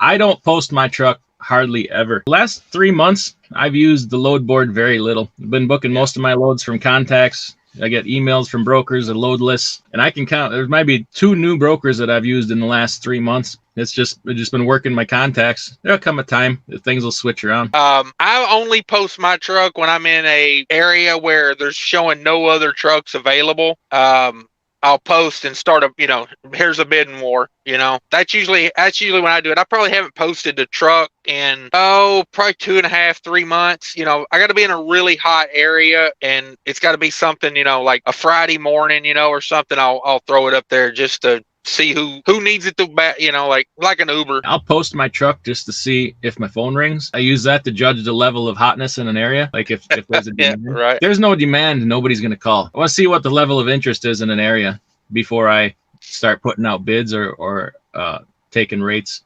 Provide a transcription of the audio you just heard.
I don't post my truck hardly ever. Last 3 months, I've used the load board very little. I've been booking most of my loads from contacts. I get emails from brokers and load lists, and I can count. There might be 2 new brokers that I've used in the last 3 months. It's just been working my contacts. There'll come a time that things will switch around. I only post my truck when I'm in a area where there's showing no other trucks available. I'll post and start here's a bidding war. That's usually when I do it. I probably haven't posted the truck in probably 2.5, 3 months. I got to be in a really hot area, and it's got to be something like a Friday morning, or something. I'll throw it up there just to see who needs it to back, like an Uber. I'll post my truck just to see if my phone rings. I use that to judge the level of hotness in an area. Like if there's a demand. Yeah, right. If there's no demand, nobody's going to call. I want to see what the level of interest is in an area before I start putting out bids or taking rates.